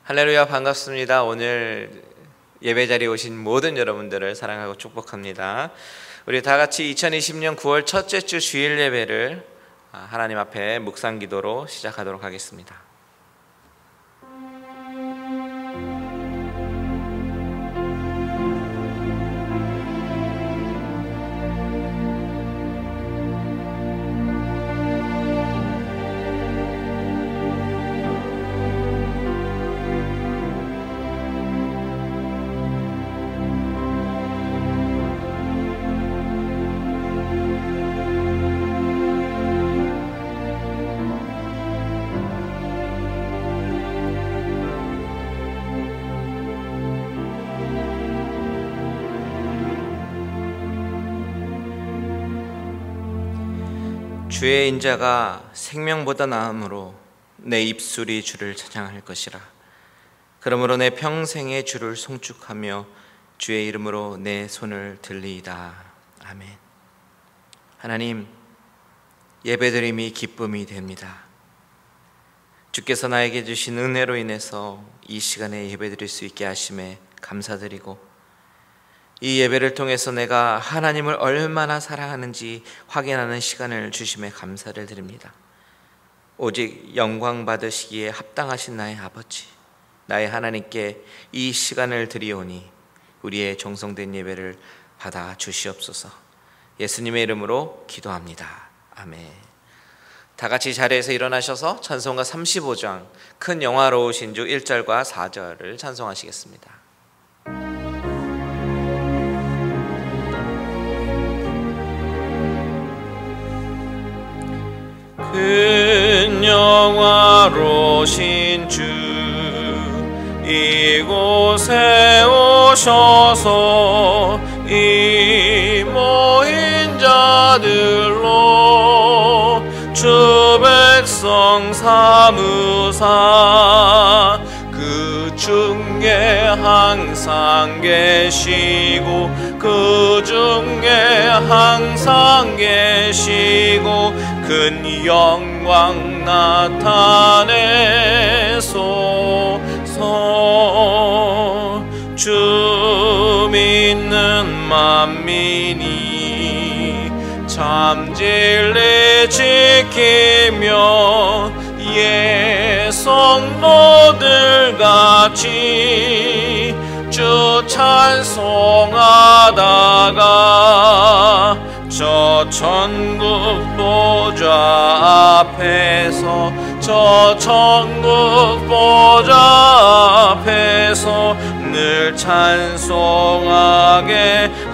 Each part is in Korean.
할렐루야, 반갑습니다. 오늘 예배 자리에 오신 모든 여러분들을 사랑하고 축복합니다. 우리 다 같이 2020년 9월 첫째 주 주일 예배를 하나님 앞에 묵상 기도로 시작하도록 하겠습니다. 주의 인자가 생명보다 나음으로 내 입술이 주를 찬양할 것이라. 그러므로 내 평생에 주를 송축하며 주의 이름으로 내 손을 들리이다. 아멘. 하나님, 예배드림이 기쁨이 됩니다. 주께서 나에게 주신 은혜로 인해서 이 시간에 예배드릴 수 있게 하심에 감사드리고, 이 예배를 통해서 내가 하나님을 얼마나 사랑하는지 확인하는 시간을 주심에 감사를 드립니다. 오직 영광 받으시기에 합당하신 나의 아버지, 나의 하나님께 이 시간을 드리오니 우리의 정성된 예배를 받아 주시옵소서. 예수님의 이름으로 기도합니다. 아멘. 다 같이 자리에서 일어나셔서 찬송가 35장 큰 영화로우신 주 1절과 4절을 찬송하시겠습니다. 큰 영화로우신 주 이곳에 오셔서 이 모인 자들로 주 백성 삼으사 그 중에 항상 계시고 그 중에 항상 계시고 큰 영광 나타내소서. 주 믿는 만민이 참 진리 지키며 예성도들 같이 주 찬송하다가 저 천국 보좌 앞에서 저 천국 보좌 앞에서 늘 찬송하게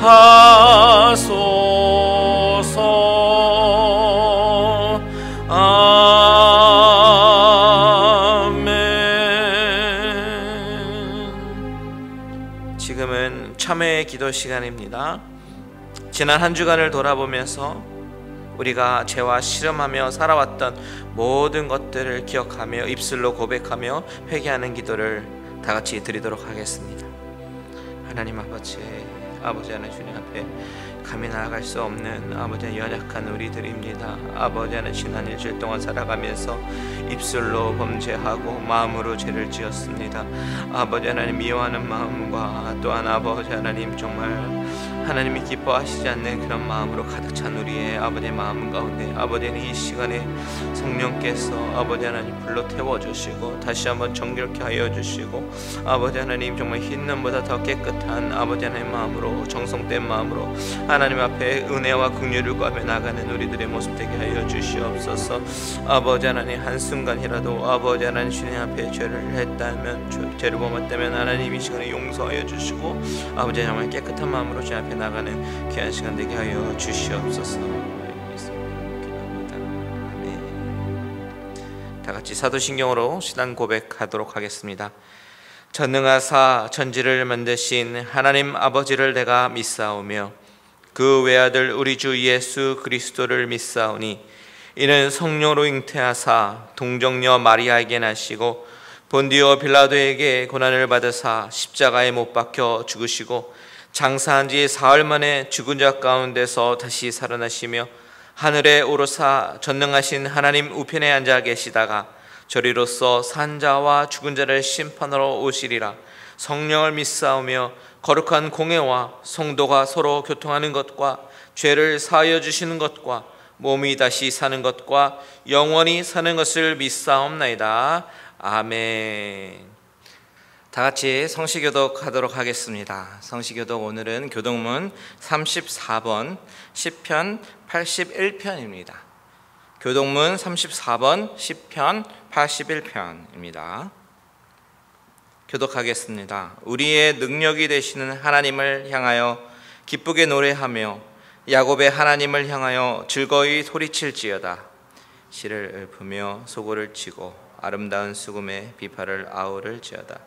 하소서. 아멘. 지금은 참회의 기도 시간입니다. 지난 한 주간을 돌아보면서 우리가 죄와 실험하며 살아왔던 모든 것들을 기억하며 입술로 고백하며 회개하는 기도를 다 같이 드리도록 하겠습니다. 하나님 아버지 하나님 주님 앞에 감히 나아갈 수 없는 아버지 연약한 우리들입니다. 아버지 하나님 지난 일주일 동안 살아가면서 입술로 범죄하고 마음으로 죄를 지었습니다. 아버지 하나님 미워하는 마음과 또한 아버지 하나님 정말 하나님이 기뻐하시지 않는 그런 마음으로 가득 찬 우리의 아버지의 마음 가운데 아버지는 이 시간에 성령께서 아버지 하나님 불러 태워주시고 다시 한번 정결케 하여 주시고 아버지 하나님 정말 흰 눈보다 더 깨끗한 아버지 하나님 마음으로 정성된 마음으로 하나님 앞에 은혜와 긍휼을 구하며 나가는 우리들의 모습 되게 하여 주시옵소서. 아버지 하나님 한순간이라도 아버지 하나님 주님 앞에 죄를 했다면 죄를 범했다면 하나님 이 시간에 용서하여 주시고 아버지 정말 깨끗한 마음으로 주님 앞에 나가는 귀한 시간 되게 하여 주시옵소서. 다 같이 사도신경으로 신앙 고백하도록 하겠습니다. 전능하사 천지를 만드신 하나님 아버지를 내가 믿사오며 그 외아들 우리 주 예수 그리스도를 믿사오니 이는 성령으로 잉태하사 동정녀 마리아에게 나시고 본디오 빌라도에게 고난을 받으사 십자가에 못 박혀 죽으시고 장사한 지 사흘 만에 죽은 자 가운데서 다시 살아나시며 하늘에 오르사 전능하신 하나님 우편에 앉아 계시다가 저리로서 산자와 죽은 자를 심판하러 오시리라. 성령을 믿사오며 거룩한 공회와 성도가 서로 교통하는 것과 죄를 사하여 주시는 것과 몸이 다시 사는 것과 영원히 사는 것을 믿사옵나이다. 아멘. 다 같이 성시교독 하도록 하겠습니다. 성시교독 오늘은 교독문 34번 시편 81편입니다. 교독문 34번 시편 81편입니다. 교독하겠습니다. 우리의 능력이 되시는 하나님을 향하여 기쁘게 노래하며 야곱의 하나님을 향하여 즐거이 소리칠지어다. 실을 읊으며 소고를 치고 아름다운 수금에 비파를 아우를지어다.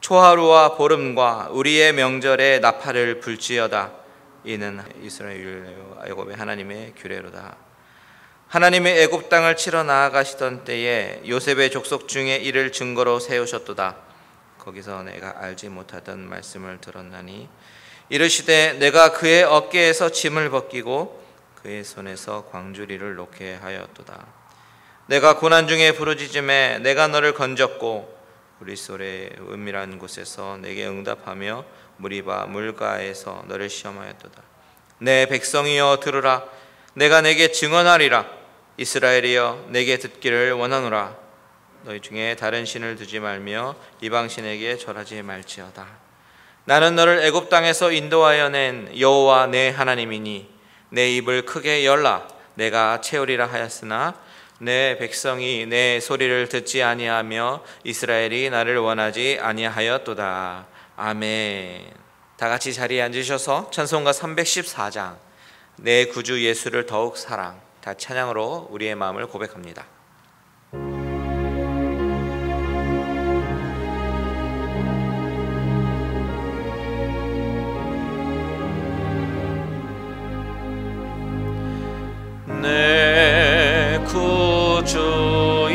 초하루와 보름과 우리의 명절에 나팔을 불지어다. 이는 이스라엘 야곱의 하나님의 규례로다. 하나님이 애굽 땅을 치러 나아가시던 때에 요셉의 족속 중에 이를 증거로 세우셨도다. 거기서 내가 알지 못하던 말씀을 들었나니 이르시되 내가 그의 어깨에서 짐을 벗기고 그의 손에서 광주리를 놓게 하였도다. 내가 고난 중에 부르짖음에 내가 너를 건졌고 우리소리의 은밀한 곳에서 내게 응답하며 무리바 물가에서 너를 시험하였도다. 내 백성이여 들으라. 내가 내게 증언하리라. 이스라엘이여 내게 듣기를 원하노라. 너희 중에 다른 신을 두지 말며 이방 신에게 절하지 말지어다. 나는 너를 애굽 땅에서 인도하여 낸 여호와 내 하나님이니 내 입을 크게 열라. 내가 채우리라 하였으나 내 백성이 내 소리를 듣지 아니하며 이스라엘이 나를 원하지 아니하였도다. 아멘. 다 같이 자리에 앉으셔서 찬송가 314장 내 구주 예수를 더욱 사랑, 다 찬양으로 우리의 마음을 고백합니다. 내 구주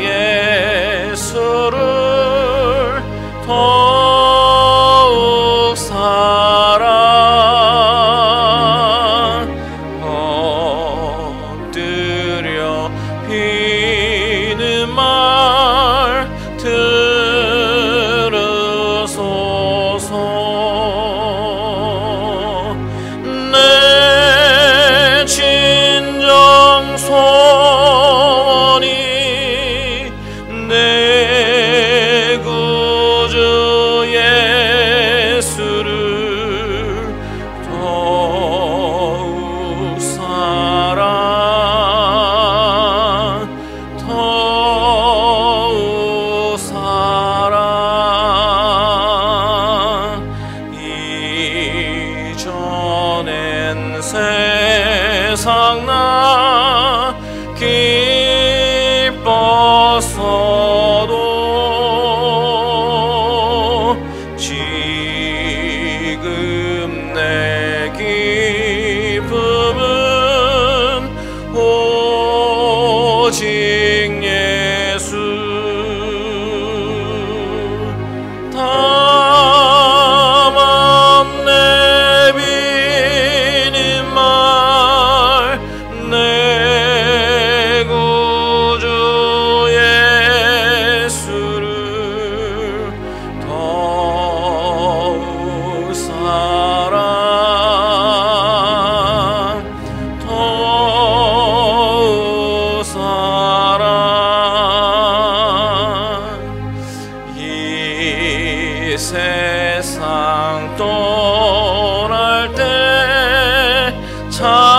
예수를 더욱 사랑, 엎드려 비는 말 들으소서. 내 진정 소원이 내 구주 예수를 더욱 사랑, 더욱 사랑. 이전엔 세상 나 기뻤어도 지금 내 기쁨은 오직 예수. 다만 내비는 말 내 구주 예수를 더욱 사랑, 더욱 사랑. 이 세상 떠날 때 찬양하고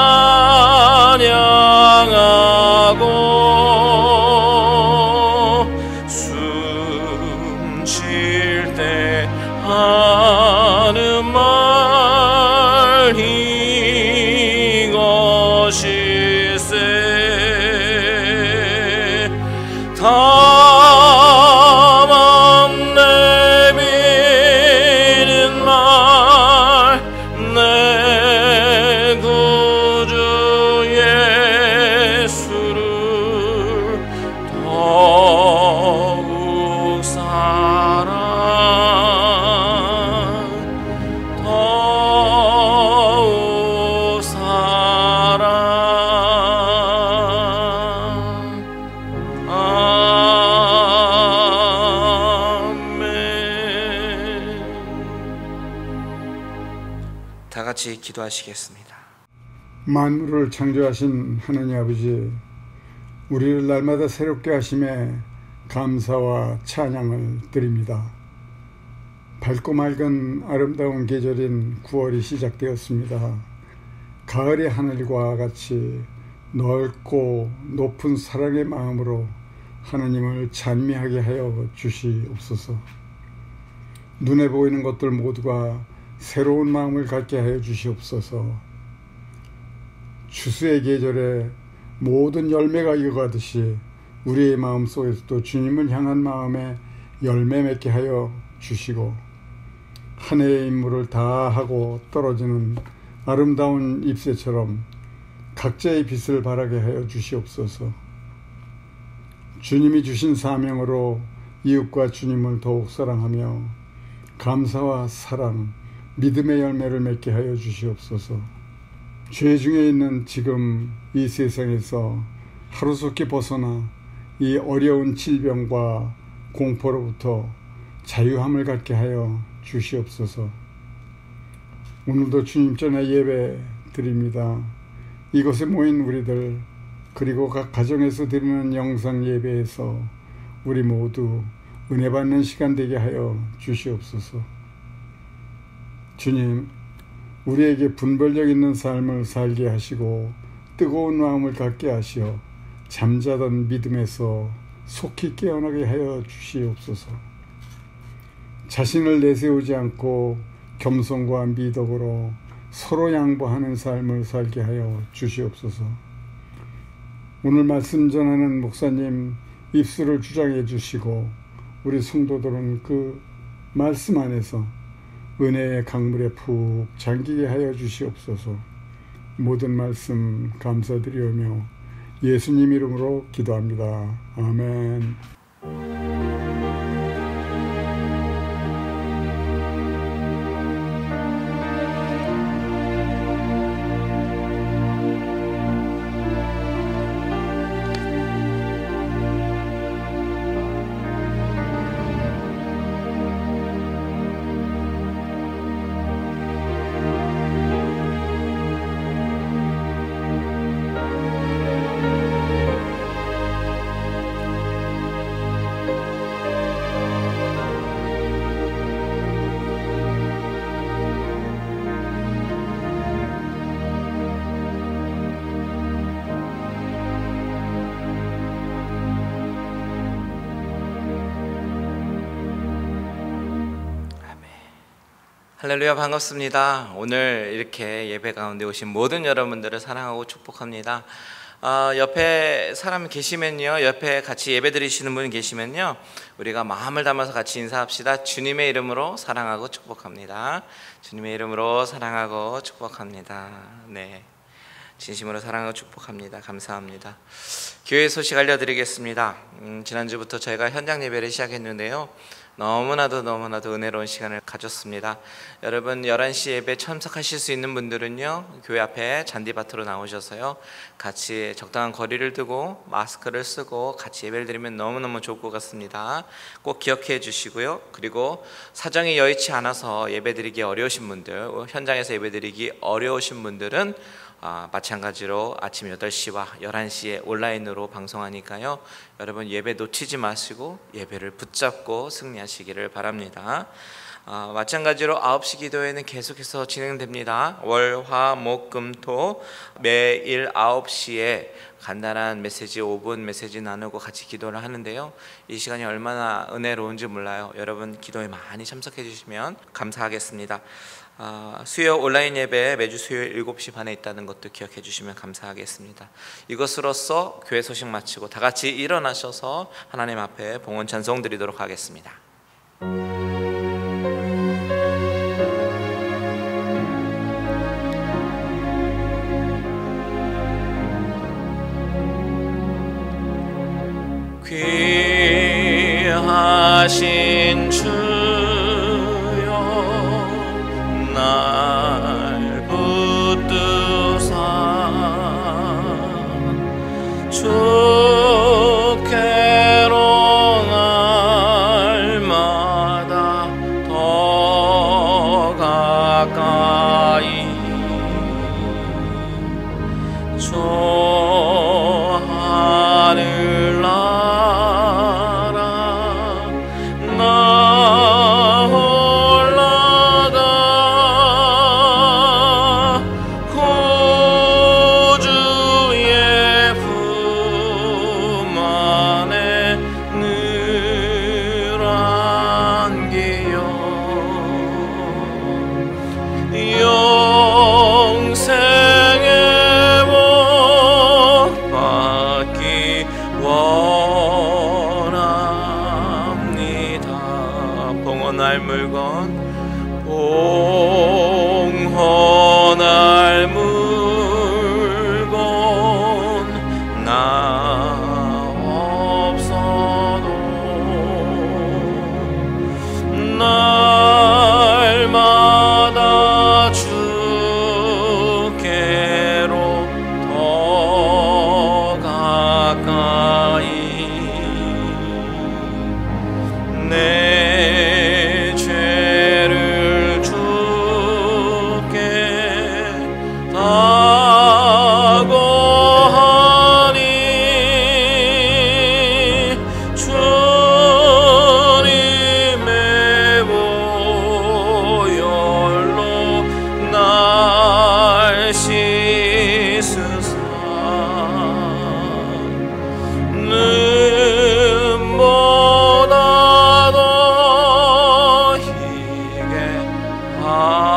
숨 쉴 때 하는 말 이것일세. 다만 내비는 말 내 구주 예수를 더욱 사랑, 같이 기도하시겠습니다. 만물을 창조하신 하나님 아버지, 우리를 날마다 새롭게 하심에 감사와 찬양을 드립니다. 밝고 맑은 아름다운 계절인 9월이 시작되었습니다. 가을의 하늘과 같이 넓고 높은 사랑의 마음으로 하나님을 찬미하게 하여 주시옵소서. 눈에 보이는 것들 모두가 새로운 마음을 갖게 하여 주시옵소서. 추수의 계절에 모든 열매가 익어가듯이 우리의 마음속에서도 주님을 향한 마음에 열매 맺게 하여 주시고, 한 해의 임무를 다 하고 떨어지는 아름다운 잎새처럼 각자의 빛을 발하게 하여 주시옵소서. 주님이 주신 사명으로 이웃과 주님을 더욱 사랑하며 감사와 사랑, 믿음의 열매를 맺게 하여 주시옵소서. 죄 중에 있는 지금 이 세상에서 하루속히 벗어나 이 어려운 질병과 공포로부터 자유함을 갖게 하여 주시옵소서. 오늘도 주님 전에 예배 드립니다. 이곳에 모인 우리들, 그리고 각 가정에서 드리는 영상 예배에서 우리 모두 은혜 받는 시간 되게 하여 주시옵소서. 주님, 우리에게 분별력 있는 삶을 살게 하시고 뜨거운 마음을 갖게 하시어 잠자던 믿음에서 속히 깨어나게 하여 주시옵소서. 자신을 내세우지 않고 겸손과 미덕으로 서로 양보하는 삶을 살게 하여 주시옵소서. 오늘 말씀 전하는 목사님 입술을 주장해 주시고 우리 성도들은 그 말씀 안에서 은혜의 강물에 푹 잠기게 하여 주시옵소서. 모든 말씀 감사드리오며 예수님 이름으로 기도합니다. 아멘. 할렐루야, 반갑습니다. 오늘 이렇게 예배 가운데 오신 모든 여러분들을 사랑하고 축복합니다. 옆에 사람 계시면요, 옆에 같이 예배 드리시는 분 계시면요, 우리가 마음을 담아서 같이 인사합시다. 주님의 이름으로 사랑하고 축복합니다. 주님의 이름으로 사랑하고 축복합니다. 네, 진심으로 사랑하고 축복합니다. 감사합니다. 교회 소식 알려드리겠습니다. 지난주부터 저희가 현장 예배를 시작했는데요, 너무나도 은혜로운 시간을 가졌습니다. 여러분 11시 예배 참석하실 수 있는 분들은요, 교회 앞에 잔디밭으로 나오셔서요, 같이 적당한 거리를 두고 마스크를 쓰고 같이 예배를 드리면 너무너무 좋을 것 같습니다. 꼭 기억해 주시고요. 그리고 사정이 여의치 않아서 예배 드리기 어려우신 분들, 현장에서 예배 드리기 어려우신 분들은 마찬가지로 아침 8시와 11시에 온라인으로 방송하니까요, 여러분 예배 놓치지 마시고 예배를 붙잡고 승리하시기를 바랍니다. 마찬가지로 9시 기도회는 계속해서 진행됩니다. 월, 화, 목, 금, 토 매일 9시에 간단한 메시지 5분 메시지 나누고 같이 기도를 하는데요, 이 시간이 얼마나 은혜로운지 몰라요. 여러분 기도에 많이 참석해 주시면 감사하겠습니다. 수요 온라인 예배 매주 수요일 7시 반에 있다는 것도 기억해 주시면 감사하겠습니다. 이것으로써 교회 소식 마치고 다 같이 일어나셔서 하나님 앞에 봉헌 찬송 드리도록 하겠습니다. 귀하신 주여 날 붙드사 주께로 날마다 더 가까이 봉헌할 물건 봉헌할 물건 나 없어도 날마다 주께로 더 가까이 내 죄를 주께 다고하니 주님의 보혈로 날 씻으사 눈보다 더 희게 하옵소서.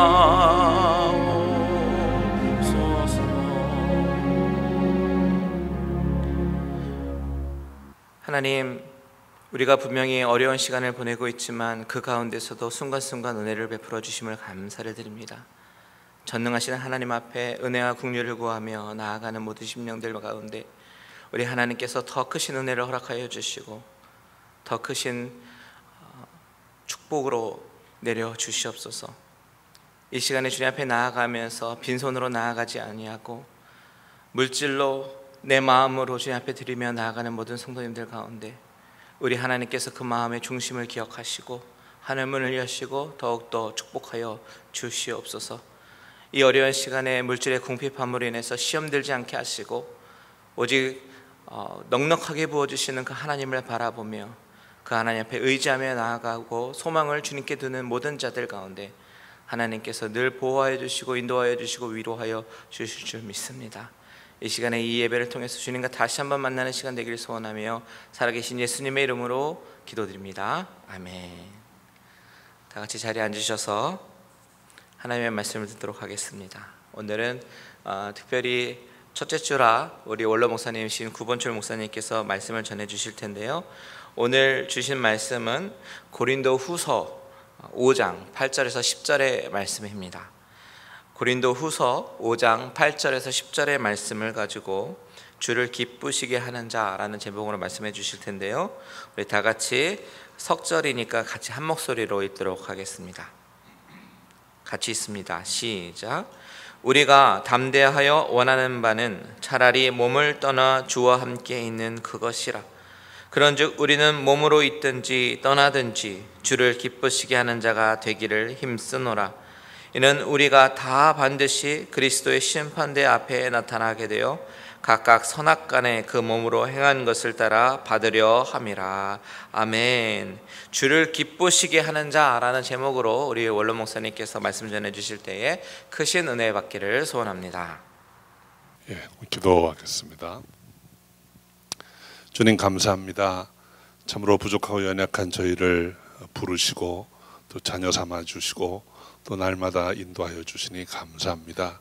하나님, 우리가 분명히 어려운 시간을 보내고 있지만 그 가운데서도 순간순간 은혜를 베풀어 주심을 감사를 드립니다. 전능하신 하나님 앞에 은혜와 긍휼을 구하며 나아가는 모든 심령들 가운데 우리 하나님께서 더 크신 은혜를 허락하여 주시고 더 크신 축복으로 내려 주시옵소서. 이 시간에 주님 앞에 나아가면서 빈손으로 나아가지 아니하고 물질로 내 마음으로 주님 앞에 드리며 나아가는 모든 성도님들 가운데 우리 하나님께서 그 마음의 중심을 기억하시고 하늘문을 여시고 더욱더 축복하여 주시옵소서. 이 어려운 시간에 물질의 궁핍함으로 인해서 시험 들지 않게 하시고 오직 넉넉하게 부어주시는 그 하나님을 바라보며 그 하나님 앞에 의지하며 나아가고 소망을 주님께 두는 모든 자들 가운데 하나님께서 늘 보호하여 주시고 인도하여 주시고 위로하여 주실 줄 믿습니다. 이 시간에 이 예배를 통해서 주님과 다시 한번 만나는 시간 되기를 소원하며 살아계신 예수님의 이름으로 기도드립니다. 아멘. 다 같이 자리에 앉으셔서 하나님의 말씀을 듣도록 하겠습니다. 오늘은 특별히 첫째 주라 우리 원로 목사님이신 구본철 목사님께서 말씀을 전해 주실 텐데요. 오늘 주신 말씀은 고린도 후서 5장 8절에서 10절의 말씀입니다. 고린도 후서 5장 8절에서 10절의 말씀을 가지고 주를 기쁘시게 하는 자라는 제목으로 말씀해 주실 텐데요. 우리 다 같이 석절이니까 같이 한 목소리로 읽도록 하겠습니다. 같이 있습니다. 시작. 우리가 담대하여 원하는 바는 차라리 몸을 떠나 주와 함께 있는 그것이라. 그런즉 우리는 몸으로 있든지 떠나든지 주를 기쁘시게 하는 자가 되기를 힘쓰노라. 이는 우리가 다 반드시 그리스도의 심판대 앞에 나타나게 되어 각각 선악간에 그 몸으로 행한 것을 따라 받으려 함이라. 아멘. 주를 기쁘시게 하는 자라는 제목으로 우리 원로 목사님께서 말씀 전해 주실 때에 크신 은혜 받기를 소원합니다. 기도하겠습니다. 주님 감사합니다. 참으로 부족하고 연약한 저희를 부르시고 또 자녀 삼아 주시고 또 날마다 인도하여 주시니 감사합니다.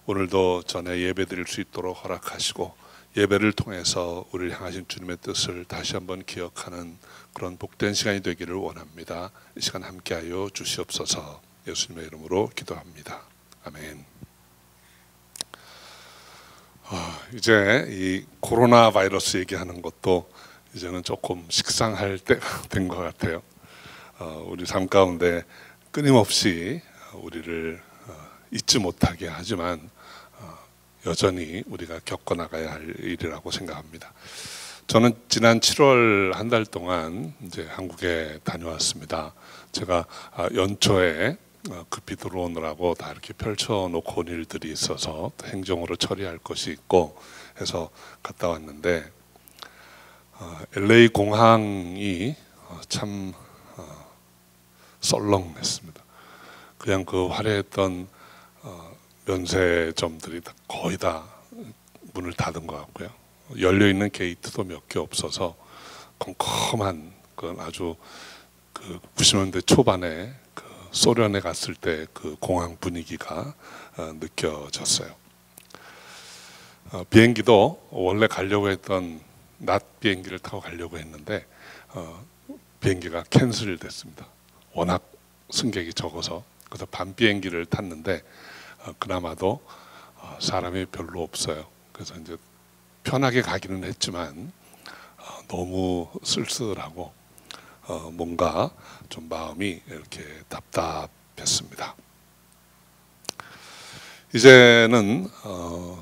오늘도 전에 예배 드릴 수 있도록 허락하시고 예배를 통해서 우리를 향하신 주님의 뜻을 다시 한번 기억하는 그런 복된 시간이 되기를 원합니다. 이 시간 함께하여 주시옵소서. 예수님의 이름으로 기도합니다. 아멘. 이제 이 코로나 바이러스 얘기하는 것도 이제는 조금 식상할 때가 된 것 같아요. 우리 삶 가운데 끊임없이 우리를 잊지 못하게 하지만 여전히 우리가 겪어나가야 할 일이라고 생각합니다. 저는 지난 7월 한 달 동안 이제 한국에 다녀왔습니다. 제가 연초에 급히 들어오느라고 다 이렇게 펼쳐놓고 온 일들이 있어서 행정으로 처리할 것이 있고 해서 갔다 왔는데 LA 공항이 참 썰렁했습니다. 그냥 그 화려했던 면세점들이 거의 다 문을 닫은 것 같고요. 열려있는 게이트도 몇 개 없어서 컴컴한 그런 아주 그 90년대 초반에 그 소련에 갔을 때 그 공항 분위기가 느껴졌어요. 비행기도 원래 가려고 했던 낮 비행기를 타고 가려고 했는데 비행기가 캔슬 됐습니다. 워낙 승객이 적어서 그래서 밤 비행기를 탔는데 그나마도 사람이 별로 없어요. 그래서 이제 편하게 가기는 했지만 너무 쓸쓸하고 뭔가 좀 마음이 이렇게 답답했습니다. 이제는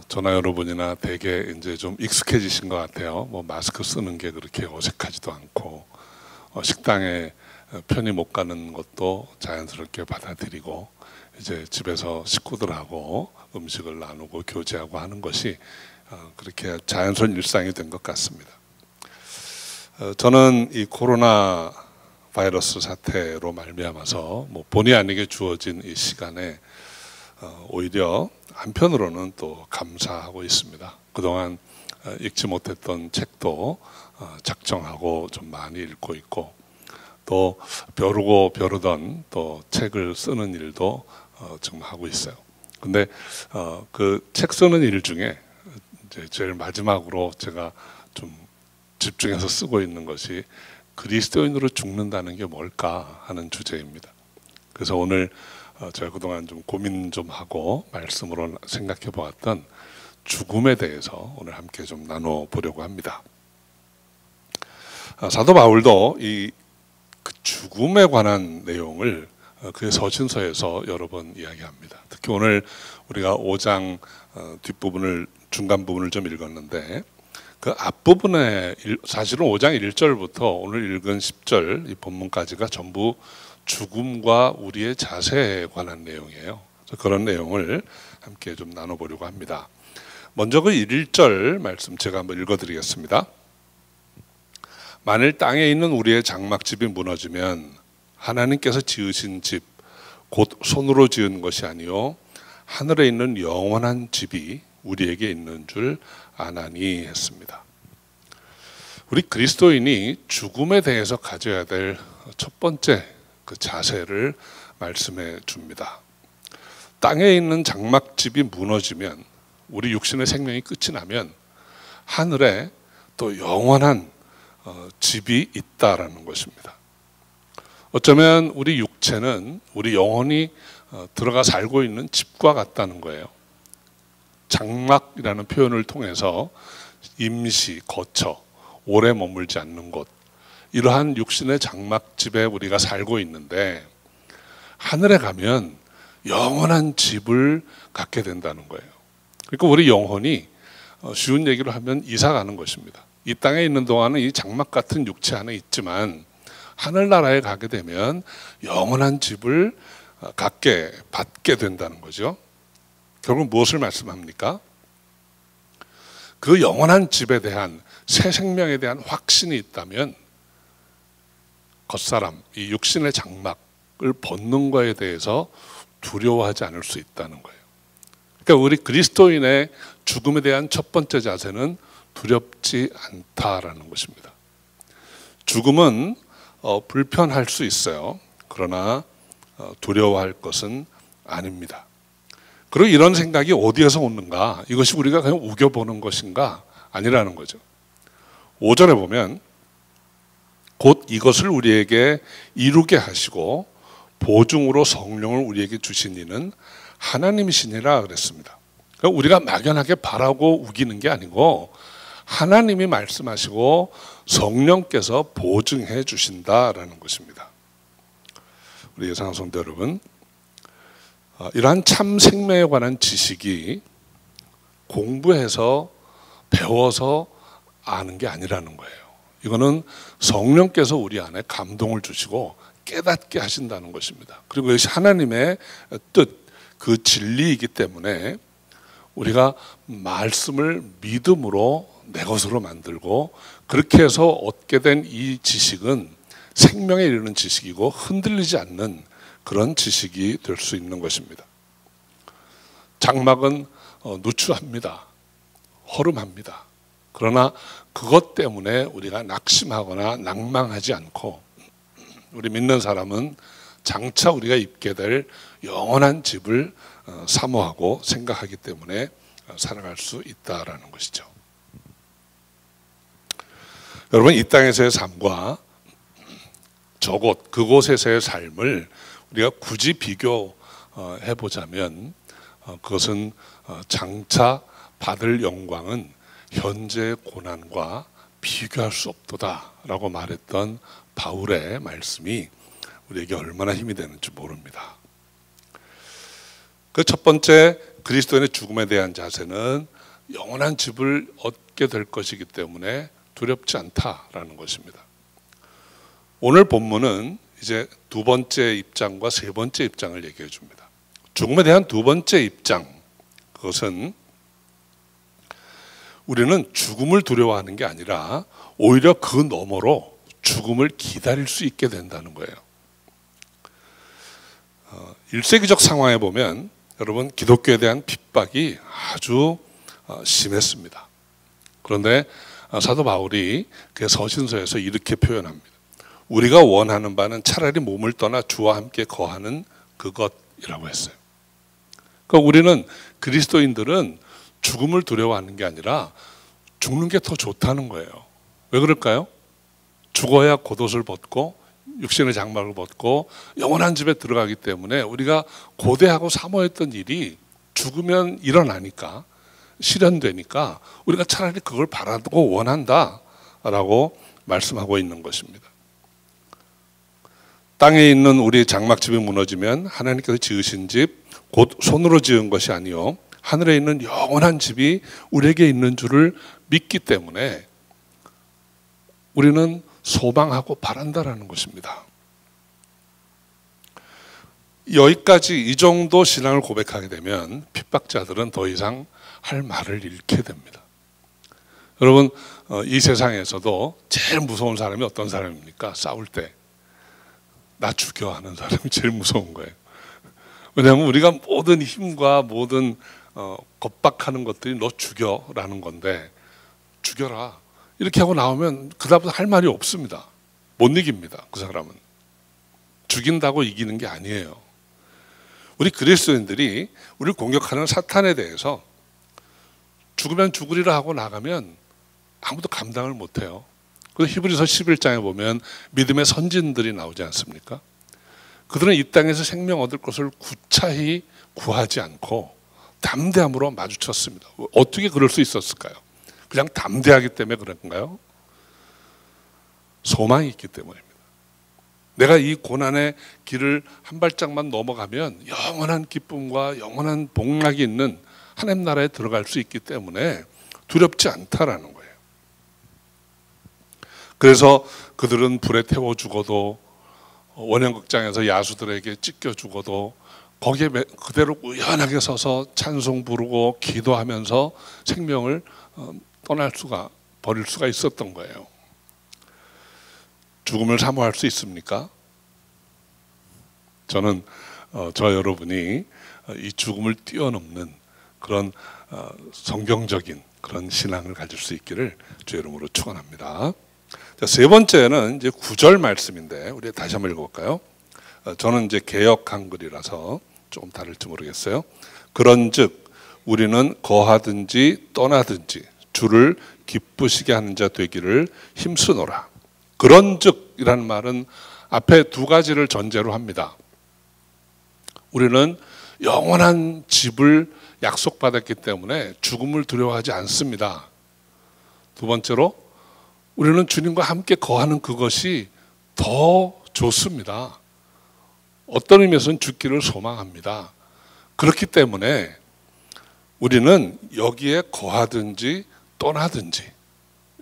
저나 여러분이나 되게 이제 좀 익숙해지신 것 같아요. 뭐 마스크 쓰는 게 그렇게 어색하지도 않고 식당에 편히 못 가는 것도 자연스럽게 받아들이고 이제 집에서 식구들하고 음식을 나누고 교제하고 하는 것이 그렇게 자연스러운 일상이 된 것 같습니다. 저는 이 코로나 바이러스 사태로 말미암아서 뭐 본의 아니게 주어진 이 시간에 오히려 한편으로는 또 감사하고 있습니다. 그동안 읽지 못했던 책도 작정하고 좀 많이 읽고 있고 또 벼르던 또 책을 쓰는 일도 지금 하고 있어요. 근데 그 책 쓰는 일 중에 이제 제일 마지막으로 제가 좀 집중해서 쓰고 있는 것이 그리스도인으로 죽는다는 게 뭘까 하는 주제입니다. 그래서 오늘 제가 그동안 좀 고민 좀 하고 말씀으로 생각해 보았던 죽음에 대해서 오늘 함께 좀 나눠보려고 합니다. 사도 바울도 이 그 죽음에 관한 내용을 그의 서신서에서 여러 번 이야기합니다. 특히 오늘 우리가 5장 뒷부분을 중간 부분을 좀 읽었는데 그 앞부분에 사실은 5장 1절부터 오늘 읽은 10절 이 본문까지가 전부 죽음과 우리의 자세에 관한 내용이에요. 그런 내용을 함께 좀 나눠보려고 합니다. 먼저 그 1절 말씀 제가 한번 읽어드리겠습니다. 만일 땅에 있는 우리의 장막집이 무너지면 하나님께서 지으신 집, 곧 손으로 지은 것이 아니요 하늘에 있는 영원한 집이 우리에게 있는 줄 아나니 했습니다. 우리 그리스도인이 죽음에 대해서 가져야 될 첫 번째 그 자세를 말씀해 줍니다. 땅에 있는 장막집이 무너지면 우리 육신의 생명이 끝이 나면 하늘에 또 영원한 집이 있다라는 것입니다. 어쩌면 우리 육체는 우리 영혼이 들어가 살고 있는 집과 같다는 거예요. 장막이라는 표현을 통해서 임시, 거처, 오래 머물지 않는 곳, 이러한 육신의 장막집에 우리가 살고 있는데 하늘에 가면 영원한 집을 갖게 된다는 거예요. 그러니까 우리 영혼이 쉬운 얘기로 하면 이사 가는 것입니다. 이 땅에 있는 동안은 이 장막 같은 육체 안에 있지만 하늘나라에 가게 되면 영원한 집을 받게 된다는 거죠. 결국 무엇을 말씀합니까? 그 영원한 집에 대한 새 생명에 대한 확신이 있다면 겉사람, 이 육신의 장막을 벗는 거에 대해서 두려워하지 않을 수 있다는 거예요. 그러니까 우리 그리스도인의 죽음에 대한 첫 번째 자세는 두렵지 않다라는 것입니다. 죽음은 불편할 수 있어요. 그러나 두려워할 것은 아닙니다. 그리고 이런 생각이 어디에서 오는가? 이것이 우리가 그냥 우겨보는 것인가? 아니라는 거죠. 5절에 보면 곧 이것을 우리에게 이루게 하시고 보증으로 성령을 우리에게 주신 이는 하나님이시니라 그랬습니다. 그러니까 우리가 막연하게 바라고 우기는 게 아니고 하나님이 말씀하시고 성령께서 보증해 주신다라는 것입니다. 우리 예상하는 성도 여러분, 이러한 참 생명에 관한 지식이 공부해서 배워서 아는 게 아니라는 거예요. 이거는 성령께서 우리 안에 감동을 주시고 깨닫게 하신다는 것입니다. 그리고 이것이 하나님의 뜻, 그 진리이기 때문에 우리가 말씀을 믿음으로 내 것으로 만들고 그렇게 해서 얻게 된 이 지식은 생명에 이르는 지식이고 흔들리지 않는 그런 지식이 될 수 있는 것입니다. 장막은 누추합니다. 허름합니다. 그러나 그것 때문에 우리가 낙심하거나 낭망하지 않고 우리 믿는 사람은 장차 우리가 입게 될 영원한 집을 사모하고 생각하기 때문에 살아갈 수 있다라는 것이죠. 여러분, 이 땅에서의 삶과 저곳 그곳에서의 삶을 우리가 굳이 비교해 보자면 그것은 장차 받을 영광은 현재 고난과 비교할 수 없도다라고 말했던 바울의 말씀이 우리에게 얼마나 힘이 되는지 모릅니다. 그 첫 번째 그리스도인의 죽음에 대한 자세는 영원한 집을 얻게 될 것이기 때문에 두렵지 않다라는 것입니다. 오늘 본문은 이제 두 번째 입장과 세 번째 입장을 얘기해 줍니다. 죽음에 대한 두 번째 입장, 그것은 우리는 죽음을 두려워하는 게 아니라 오히려 그 너머로 죽음을 기다릴 수 있게 된다는 거예요. 1세기적 상황에 보면 여러분 기독교에 대한 핍박이 아주 심했습니다. 그런데 사도 바울이 그 서신서에서 이렇게 표현합니다. 우리가 원하는 바는 차라리 몸을 떠나 주와 함께 거하는 그것이라고 했어요. 그러니까 우리는 그리스도인들은 죽음을 두려워하는 게 아니라 죽는 게 더 좋다는 거예요. 왜 그럴까요? 죽어야 겉옷을 벗고 육신의 장막을 벗고 영원한 집에 들어가기 때문에 우리가 고대하고 사모했던 일이 죽으면 일어나니까, 실현되니까 우리가 차라리 그걸 바라고 원한다라고 말씀하고 있는 것입니다. 땅에 있는 우리 장막집이 무너지면 하나님께서 지으신 집, 곧 손으로 지은 것이 아니요 하늘에 있는 영원한 집이 우리에게 있는 줄을 믿기 때문에 우리는 소망하고 바란다라는 것입니다. 여기까지 이 정도 신앙을 고백하게 되면 핍박자들은 더 이상 할 말을 잃게 됩니다. 여러분, 이 세상에서도 제일 무서운 사람이 어떤 사람입니까? 싸울 때 나 죽여 하는 사람이 제일 무서운 거예요. 왜냐하면 우리가 모든 힘과 모든 겁박하는 것들이 너 죽여라는 건데, 죽여라 이렇게 하고 나오면 그다음부터 할 말이 없습니다. 못 이깁니다. 그 사람은 죽인다고 이기는 게 아니에요. 우리 그리스도인들이 우리를 공격하는 사탄에 대해서 죽으면 죽으리라 하고 나가면 아무도 감당을 못해요. 그래서 히브리서 11장에 보면 믿음의 선진들이 나오지 않습니까? 그들은 이 땅에서 생명 얻을 것을 구차히 구하지 않고 담대함으로 마주쳤습니다. 어떻게 그럴 수 있었을까요? 그냥 담대하기 때문에 그런가요? 소망이 있기 때문입니다. 내가 이 고난의 길을 한 발짝만 넘어가면 영원한 기쁨과 영원한 복락이 있는 하나님 나라에 들어갈 수 있기 때문에 두렵지 않다라는 거예요. 그래서 그들은 불에 태워 죽어도, 원형극장에서 야수들에게 찢겨 죽어도 거기에 그대로 우연하게 서서 찬송 부르고 기도하면서 생명을 버릴 수가 있었던 거예요. 죽음을 사모할 수 있습니까? 저는 저 여러분이 이 죽음을 뛰어넘는 그런 성경적인 그런 신앙을 가질 수 있기를 주의 이름으로 축원합니다. 자, 세 번째는 이제 9절 말씀인데 우리 다시 한번 읽어볼까요? 저는 이제 개역 한글이라서 조금 다를지 모르겠어요. 그런즉 우리는 거하든지 떠나든지 주를 기쁘시게 하는 자 되기를 힘쓰노라. 그런즉이라는 말은 앞에 두 가지를 전제로 합니다. 우리는 영원한 집을 약속받았기 때문에 죽음을 두려워하지 않습니다. 두 번째로 우리는 주님과 함께 거하는 그것이 더 좋습니다. 어떤 의미에서는 죽기를 소망합니다. 그렇기 때문에 우리는 여기에 거하든지 떠나든지,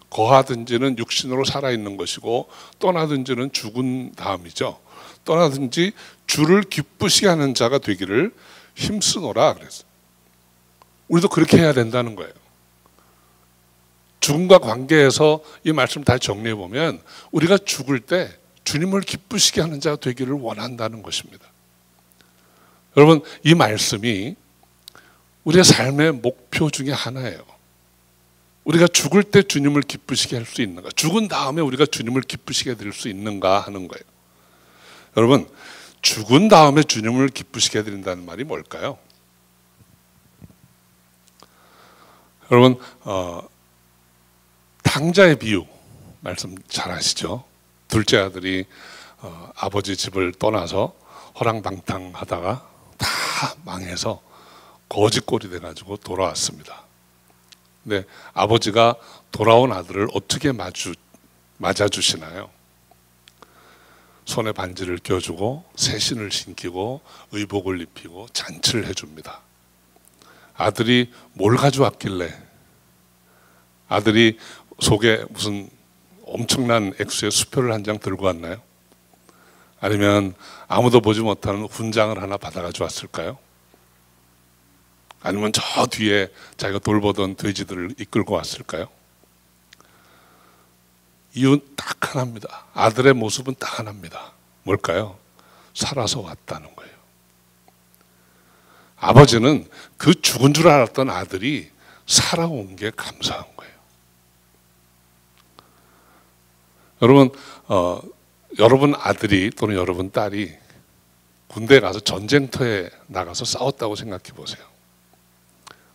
거하든지는 육신으로 살아있는 것이고 떠나든지는 죽은 다음이죠. 떠나든지 주를 기쁘시게 하는 자가 되기를 힘쓰노라 그랬어요. 우리도 그렇게 해야 된다는 거예요. 죽음과 관계에서 이 말씀 다 정리해 보면 우리가 죽을 때 주님을 기쁘시게 하는 자가 되기를 원한다는 것입니다. 여러분, 이 말씀이 우리의 삶의 목표 중에 하나예요. 우리가 죽을 때 주님을 기쁘시게 할 수 있는가, 죽은 다음에 우리가 주님을 기쁘시게 해드릴 수 있는가 하는 거예요. 여러분, 죽은 다음에 주님을 기쁘시게 해드린다는 말이 뭘까요? 여러분, 탕자의 비유 말씀 잘 아시죠? 둘째 아들이 아버지 집을 떠나서 허랑방탕하다가 다 망해서 거지꼴이 돼가지고 돌아왔습니다. 근데 아버지가 돌아온 아들을 어떻게 맞아주시나요? 손에 반지를 껴주고 새신을 신기고 의복을 입히고 잔치를 해줍니다. 아들이 뭘 가져왔길래, 아들이 속에 무슨 엄청난 액수의 수표를 한 장 들고 왔나요? 아니면 아무도 보지 못하는 훈장을 하나 받아가지고 왔을까요? 아니면 저 뒤에 자기가 돌보던 돼지들을 이끌고 왔을까요? 이유는 딱 하나입니다. 아들의 모습은 딱 하나입니다. 뭘까요? 살아서 왔다는 거예요. 아버지는 그 죽은 줄 알았던 아들이 살아온 게 감사한 거예요. 여러분, 여러분 아들이 또는 여러분 딸이 군대에 가서 전쟁터에 나가서 싸웠다고 생각해 보세요.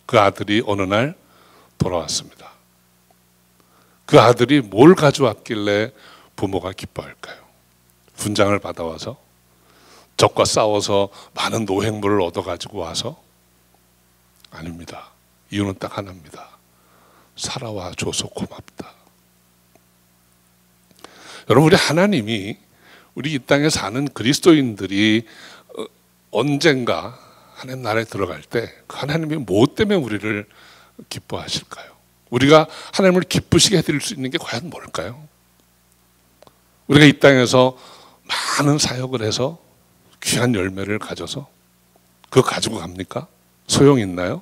그 아들이 어느 날 돌아왔습니다. 그 아들이 뭘 가져왔길래 부모가 기뻐할까요? 훈장을 받아와서? 적과 싸워서 많은 노획물을 얻어가지고 와서? 아닙니다. 이유는 딱 하나입니다. 살아와 줘서 고맙다. 여러분, 우리 하나님이 우리 이 땅에 사는 그리스도인들이 언젠가 하나님 나라에 들어갈 때 그 하나님이 무엇 때문에 우리를 기뻐하실까요? 우리가 하나님을 기쁘시게 해드릴 수 있는 게 과연 뭘까요? 우리가 이 땅에서 많은 사역을 해서 귀한 열매를 가져서 그거 가지고 갑니까? 소용 있나요?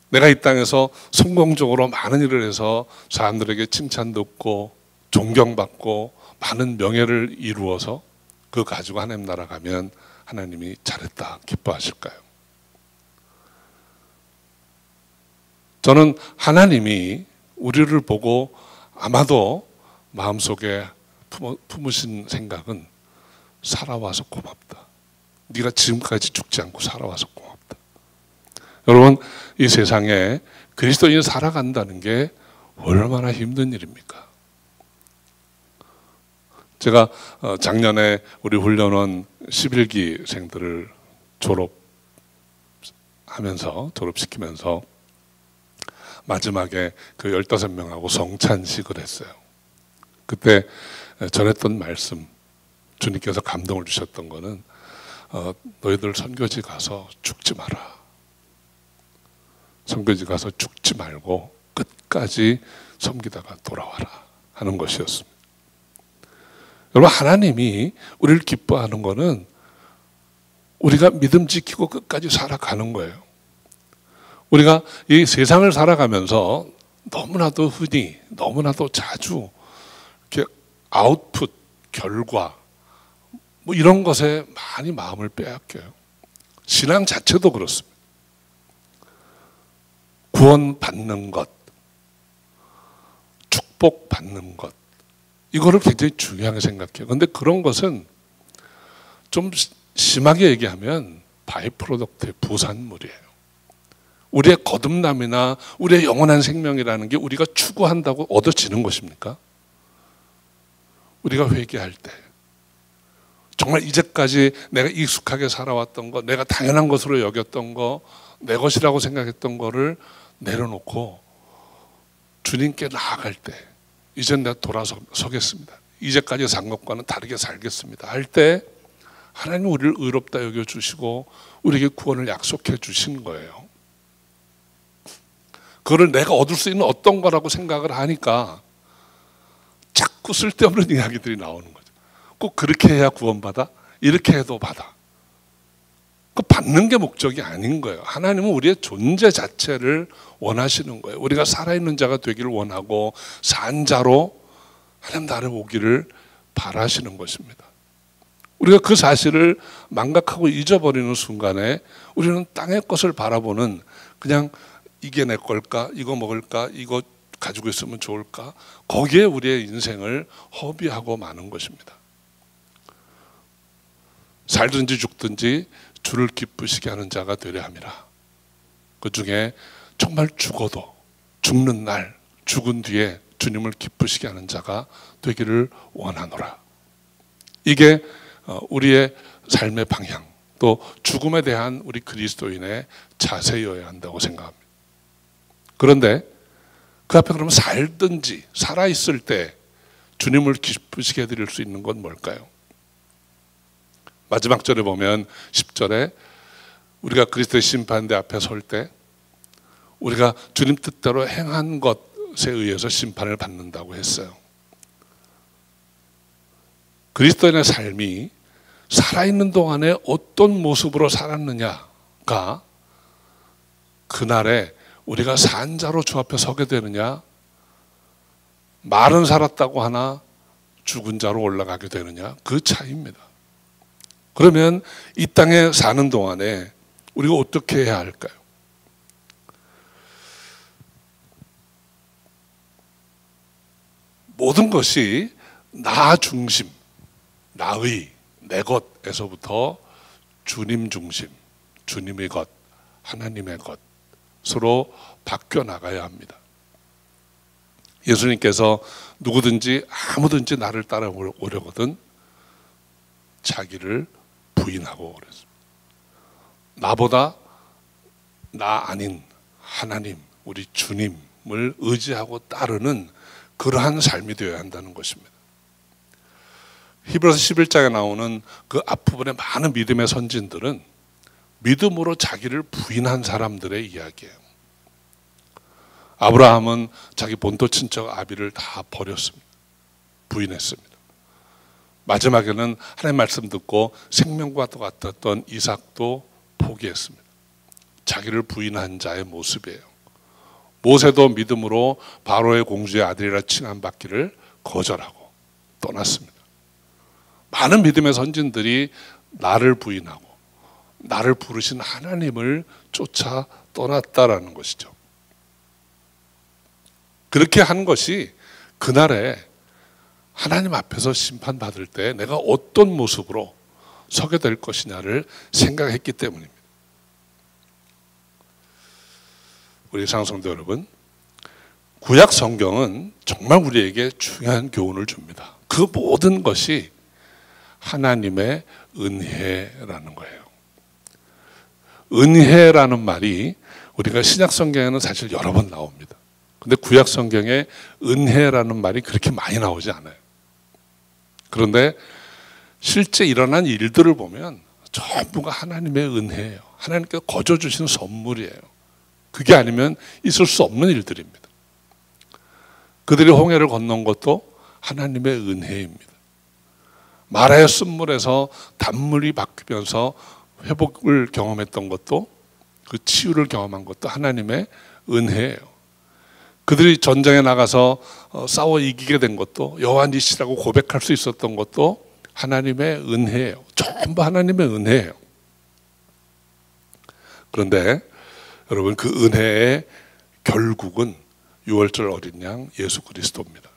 내가 이 땅에서 성공적으로 많은 일을 해서 사람들에게 칭찬 듣고 존경받고 많은 명예를 이루어서 그거 가지고 하나님 나라 가면 하나님이 잘했다 기뻐하실까요? 저는 하나님이 우리를 보고 아마도 마음속에 품으신 생각은 살아와서 고맙다. 네가 지금까지 죽지 않고 살아와서 고맙다. 여러분, 이 세상에 그리스도인이 살아간다는 게 얼마나 힘든 일입니까? 제가 작년에 우리 훈련원 11기생들을 졸업시키면서 마지막에 그 15명하고 성찬식을 했어요. 그때 전했던 말씀, 주님께서 감동을 주셨던 거는 너희들 선교지 가서 죽지 마라. 선교지 가서 죽지 말고 끝까지 섬기다가 돌아와라 하는 것이었습니다. 여러분, 하나님이 우리를 기뻐하는 거는 우리가 믿음 지키고 끝까지 살아가는 거예요. 우리가 이 세상을 살아가면서 너무나도 흔히, 너무나도 자주 이렇게 아웃풋, 결과 뭐 이런 것에 많이 마음을 빼앗겨요. 신앙 자체도 그렇습니다. 구원받는 것, 축복받는 것, 이거를 굉장히 중요하게 생각해요. 그런데 그런 것은 좀 심하게 얘기하면 바이 프로덕트의 부산물이에요. 우리의 거듭남이나 우리의 영원한 생명이라는 게 우리가 추구한다고 얻어지는 것입니까? 우리가 회개할 때 정말 이제까지 내가 익숙하게 살아왔던 것, 내가 당연한 것으로 여겼던 거, 내 것이라고 생각했던 거를 내려놓고 주님께 나아갈 때 이젠 내가 돌아서겠습니다. 이제까지 산 것과는 다르게 살겠습니다. 할 때 하나님 우리를 의롭다 여겨주시고 우리에게 구원을 약속해 주신 거예요. 그거를 내가 얻을 수 있는 어떤 거라고 생각을 하니까 자꾸 쓸데없는 이야기들이 나오는 거죠. 꼭 그렇게 해야 구원받아? 이렇게 해도 받아. 그 받는 게 목적이 아닌 거예요. 하나님은 우리의 존재 자체를 원하시는 거예요. 우리가 살아있는 자가 되기를 원하고 산 자로 하나님 나라에 오기를 바라시는 것입니다. 우리가 그 사실을 망각하고 잊어버리는 순간에 우리는 땅의 것을 바라보는, 그냥 이게 내 걸까? 이거 먹을까? 이거 가지고 있으면 좋을까? 거기에 우리의 인생을 허비하고 마는 것입니다. 살든지 죽든지 주를 기쁘시게 하는 자가 되려 함이라. 그 중에 정말 죽어도 죽는 날, 죽은 뒤에 주님을 기쁘시게 하는 자가 되기를 원하노라. 이게 우리의 삶의 방향, 또 죽음에 대한 우리 그리스도인의 자세여야 한다고 생각합니다. 그런데 그 앞에 그러면 살든지 살아있을 때 주님을 기쁘시게 해드릴 수 있는 건 뭘까요? 마지막 절에 보면 10절에 우리가 그리스도의 심판대 앞에 설 때 우리가 주님 뜻대로 행한 것에 의해서 심판을 받는다고 했어요. 그리스도인의 삶이 살아있는 동안에 어떤 모습으로 살았느냐가 그날에 우리가 산자로 주 앞에 서게 되느냐, 말은 살았다고 하나 죽은 자로 올라가게 되느냐, 그 차이입니다. 그러면 이 땅에 사는 동안에 우리가 어떻게 해야 할까요? 모든 것이 나 중심, 나의, 내 것에서부터 주님 중심, 주님의 것, 하나님의 것으로 바뀌어 나가야 합니다. 예수님께서 누구든지 아무든지 나를 따라오려거든 자기를 부인하고 그랬습니다. 나보다 나 아닌 하나님, 우리 주님을 의지하고 따르는 그러한 삶이 되어야 한다는 것입니다. 히브리서 11장에 나오는 그 앞부분의 많은 믿음의 선진들은 믿음으로 자기를 부인한 사람들의 이야기예요. 아브라함은 자기 본토 친척 아비를 다 버렸습니다. 부인했습니다. 마지막에는 하나님 말씀 듣고 생명과 같았던 이삭도 포기했습니다. 자기를 부인한 자의 모습이에요. 모세도 믿음으로 바로의 공주의 아들이라 칭함받기를 거절하고 떠났습니다. 많은 믿음의 선진들이 나를 부인하고 나를 부르신 하나님을 쫓아 떠났다라는 것이죠. 그렇게 한 것이 그날에 하나님 앞에서 심판받을 때 내가 어떤 모습으로 서게 될 것이냐를 생각했기 때문입니다. 우리 상성도 여러분, 구약 성경은 정말 우리에게 중요한 교훈을 줍니다. 그 모든 것이 하나님의 은혜라는 거예요. 은혜라는 말이 우리가 신약 성경에는 사실 여러 번 나옵니다. 근데 구약 성경에 은혜라는 말이 그렇게 많이 나오지 않아요. 그런데 실제 일어난 일들을 보면 전부가 하나님의 은혜예요. 하나님께서 거저 주신 선물이에요. 그게 아니면 있을 수 없는 일들입니다. 그들이 홍해를 건넌 것도 하나님의 은혜입니다. 마라의 쓴물에서 단물이 바뀌면서 회복을 경험했던 것도, 그 치유를 경험한 것도 하나님의 은혜예요. 그들이 전장에 나가서 싸워 이기게 된 것도, 여호와 니시라고 고백할 수 있었던 것도 하나님의 은혜예요. 전부 하나님의 은혜예요. 그런데 여러분, 그 은혜의 결국은 유월절 어린 양 예수 그리스도입니다.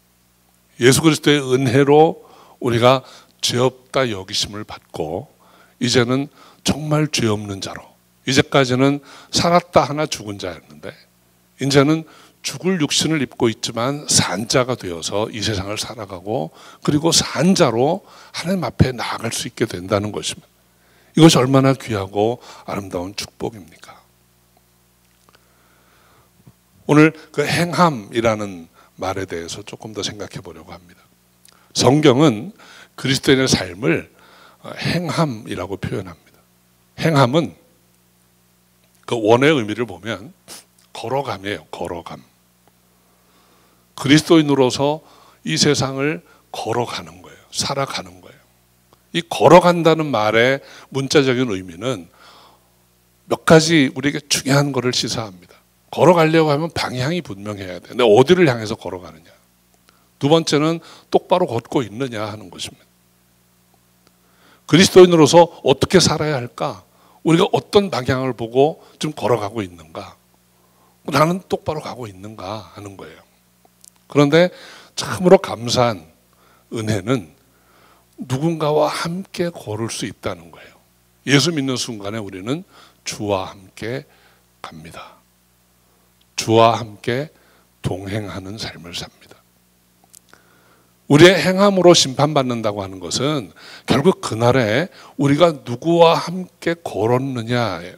예수 그리스도의 은혜로 우리가 죄 없다 여기심을 받고 이제는 정말 죄 없는 자로, 이제까지는 살았다 하나 죽은 자였는데 이제는 죽을 육신을 입고 있지만 산 자가 되어서 이 세상을 살아가고, 그리고 산 자로 하나님 앞에 나아갈 수 있게 된다는 것입니다. 이것이 얼마나 귀하고 아름다운 축복입니까? 오늘 그 행함이라는 말에 대해서 조금 더 생각해 보려고 합니다. 성경은 그리스도인의 삶을 행함이라고 표현합니다. 행함은 그 원어의 의미를 보면 걸어감이에요. 걸어감. 그리스도인으로서 이 세상을 걸어가는 거예요. 살아가는 거예요. 이 걸어간다는 말의 문자적인 의미는 몇 가지 우리에게 중요한 것을 시사합니다. 걸어가려고 하면 방향이 분명해야 돼. 근데 어디를 향해서 걸어가느냐. 두 번째는 똑바로 걷고 있느냐 하는 것입니다. 그리스도인으로서 어떻게 살아야 할까? 우리가 어떤 방향을 보고 좀 걸어가고 있는가? 나는 똑바로 가고 있는가 하는 거예요. 그런데 참으로 감사한 은혜는 누군가와 함께 걸을 수 있다는 거예요. 예수 믿는 순간에 우리는 주와 함께 갑니다. 주와 함께 동행하는 삶을 삽니다. 우리의 행함으로 심판받는다고 하는 것은 결국 그날에 우리가 누구와 함께 걸었느냐예요.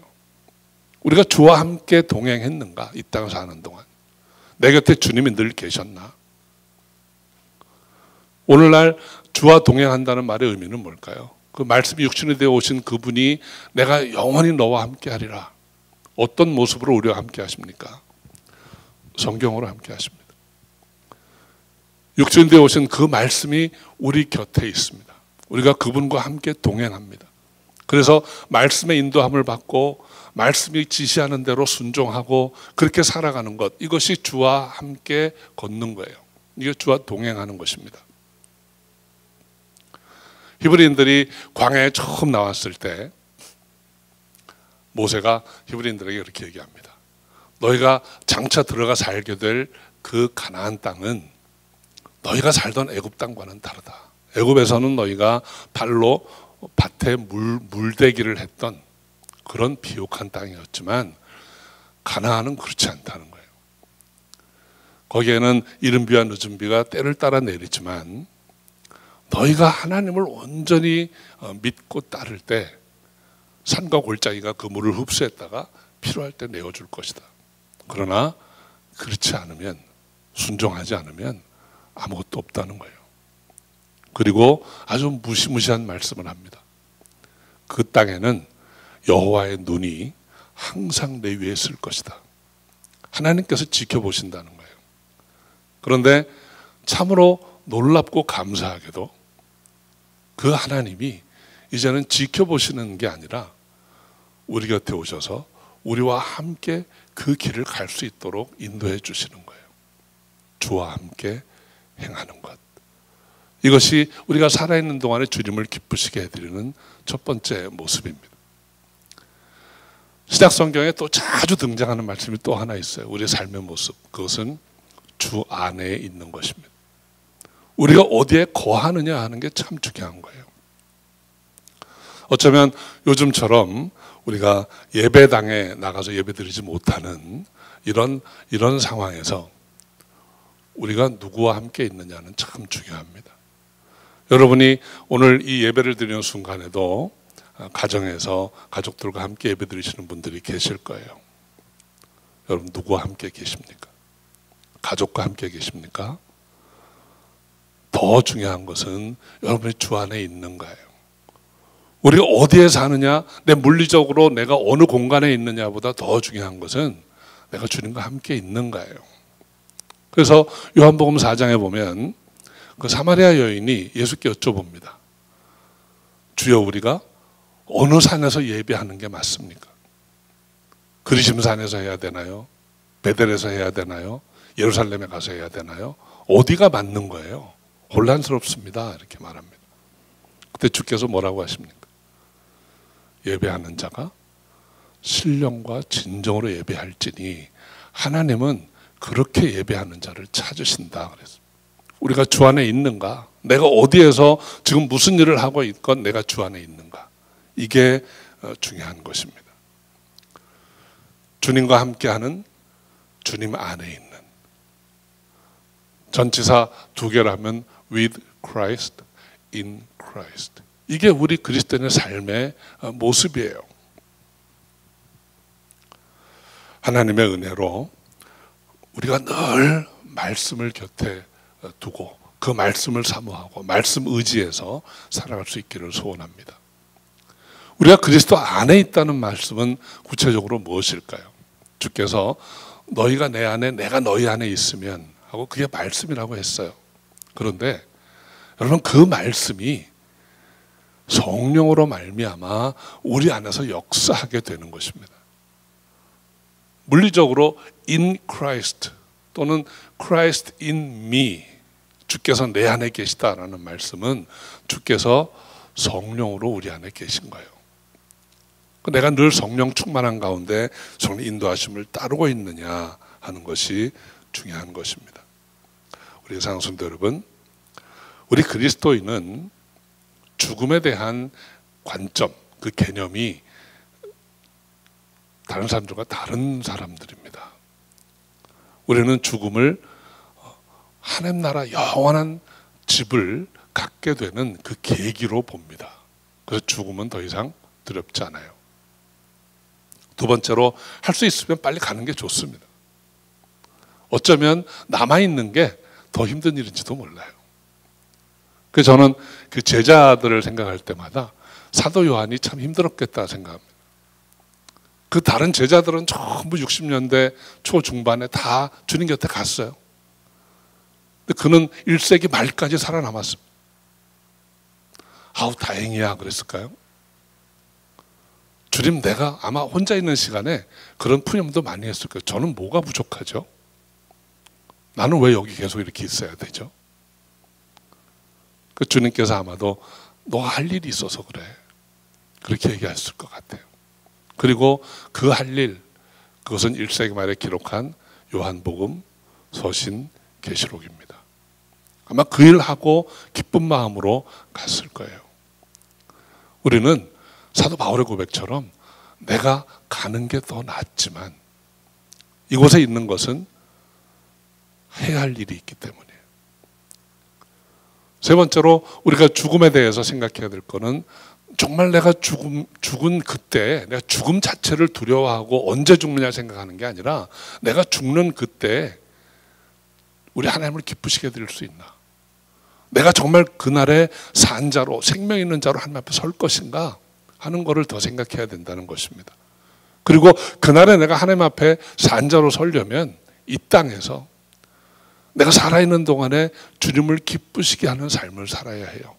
우리가 주와 함께 동행했는가? 이 땅을 사는 동안 내 곁에 주님이 늘 계셨나? 오늘날 주와 동행한다는 말의 의미는 뭘까요? 그 말씀이 육신이 되어 오신 그분이 내가 영원히 너와 함께 하리라. 어떤 모습으로 우리와 함께 하십니까? 성경으로 함께 하십니다. 육신이 되어 오신 그 말씀이 우리 곁에 있습니다. 우리가 그분과 함께 동행합니다. 그래서 말씀의 인도함을 받고 말씀이 지시하는 대로 순종하고 그렇게 살아가는 것, 이것이 주와 함께 걷는 거예요. 이게 주와 동행하는 것입니다. 히브리인들이 광야에 처음 나왔을 때 모세가 히브리인들에게 이렇게 얘기합니다. 너희가 장차 들어가 살게 될 그 가나안 땅은 너희가 살던 애굽 땅과는 다르다. 애굽에서는 너희가 발로 밭에 물대기를 했던 그런 비옥한 땅이었지만 가나안은 그렇지 않다는 거예요. 거기에는 이른 비와 늦은 비가 때를 따라 내리지만 너희가 하나님을 온전히 믿고 따를 때 산과 골짜기가 그 물을 흡수했다가 필요할 때 내어줄 것이다. 그러나 그렇지 않으면, 순종하지 않으면 아무것도 없다는 거예요. 그리고 아주 무시무시한 말씀을 합니다. 그 땅에는 여호와의 눈이 항상 내 위에 있을 것이다. 하나님께서 지켜보신다는 거예요. 그런데 참으로 놀랍고 감사하게도 그 하나님이 이제는 지켜보시는 게 아니라 우리 곁에 오셔서 우리와 함께 그 길을 갈 수 있도록 인도해 주시는 거예요. 주와 함께 행하는 것. 이것이 우리가 살아있는 동안에 주님을 기쁘시게 해드리는 첫 번째 모습입니다. 신약 성경에 또 자주 등장하는 말씀이 또 하나 있어요. 우리의 삶의 모습. 그것은 주 안에 있는 것입니다. 우리가 어디에 거하느냐 하는 게 참 중요한 거예요. 어쩌면 요즘처럼 우리가 예배당에 나가서 예배드리지 못하는 이런 상황에서 우리가 누구와 함께 있느냐는 참 중요합니다. 여러분이 오늘 이 예배를 드리는 순간에도 가정에서 가족들과 함께 예배 드리시는 분들이 계실 거예요. 여러분 누구와 함께 계십니까? 가족과 함께 계십니까? 더 중요한 것은 여러분이 주 안에 있는가예요. 우리가 어디에 사느냐, 내 물리적으로 내가 어느 공간에 있느냐보다 더 중요한 것은 내가 주님과 함께 있는가예요. 그래서 요한복음 4장에 보면 그 사마리아 여인이 예수께 여쭤봅니다. 주여, 우리가 어느 산에서 예배하는 게 맞습니까? 그리심산에서 해야 되나요? 베델에서 해야 되나요? 예루살렘에 가서 해야 되나요? 어디가 맞는 거예요? 혼란스럽습니다. 이렇게 말합니다. 그때 주께서 뭐라고 하십니까? 예배하는 자가 신령과 진정으로 예배할지니 하나님은 그렇게 예배하는 자를 찾으신다 그랬습니다. 우리가 주 안에 있는가? 내가 어디에서 지금 무슨 일을 하고 있건 내가 주 안에 있는가? 이게 중요한 것입니다. 주님과 함께하는 주님 안에 있는, 전치사 두 개를 하면 with Christ, in Christ. 이게 우리 그리스도인의 삶의 모습이에요. 하나님의 은혜로 우리가 늘 말씀을 곁에 두고 그 말씀을 사모하고 말씀 의지해서 살아갈 수 있기를 소원합니다. 우리가 그리스도 안에 있다는 말씀은 구체적으로 무엇일까요? 주께서 너희가 내 안에 내가 너희 안에 있으면 하고 그게 말씀이라고 했어요. 그런데 여러분 그 말씀이 성령으로 말미암아 우리 안에서 역사하게 되는 것입니다. 물리적으로 in Christ 또는 Christ in me, 주께서 내 안에 계시다라는 말씀은 주께서 성령으로 우리 안에 계신 거예요. 내가 늘 성령 충만한 가운데 성령 인도하심을 따르고 있느냐 하는 것이 중요한 것입니다. 우리 사랑성도 여러분, 우리 그리스도인은 죽음에 대한 관점, 그 개념이 다른 사람들과 다른 사람들입니다. 우리는 죽음을 하나님 나라 영원한 집을 갖게 되는 그 계기로 봅니다. 그래서 죽음은 더 이상 두렵지 않아요. 두 번째로, 할 수 있으면 빨리 가는 게 좋습니다. 어쩌면 남아있는 게 더 힘든 일인지도 몰라요. 그래서 저는 그 제자들을 생각할 때마다 사도 요한이 참 힘들었겠다 생각합니다. 그 다른 제자들은 전부 60년대 초중반에 다 주님 곁에 갔어요. 근데 그는 1세기 말까지 살아남았습니다. 아우 다행이야 그랬을까요? 주님, 내가 아마 혼자 있는 시간에 그런 푸념도 많이 했을 거예요. 저는 뭐가 부족하죠? 나는 왜 여기 계속 이렇게 있어야 되죠? 그 주님께서 아마도 너가 할 일이 있어서 그래, 그렇게 얘기하셨을 것 같아요. 그리고 그 할 일, 그것은 1세기 말에 기록한 요한복음, 서신, 계시록입니다. 아마 그 일하고 기쁜 마음으로 갔을 거예요. 우리는 사도 바울의 고백처럼 내가 가는 게 더 낫지만 이곳에 있는 것은 해야 할 일이 있기 때문이에요. 세 번째로, 우리가 죽음에 대해서 생각해야 될 거는 정말 내가 죽은 그때 내가 죽음 자체를 두려워하고 언제 죽느냐 생각하는 게 아니라 내가 죽는 그때 우리 하나님을 기쁘시게 드릴 수 있나, 내가 정말 그날에 산 자로, 생명 있는 자로 하나님 앞에 설 것인가 하는 것을 더 생각해야 된다는 것입니다. 그리고 그날에 내가 하나님 앞에 산 자로 서려면 이 땅에서 내가 살아있는 동안에 주님을 기쁘시게 하는 삶을 살아야 해요.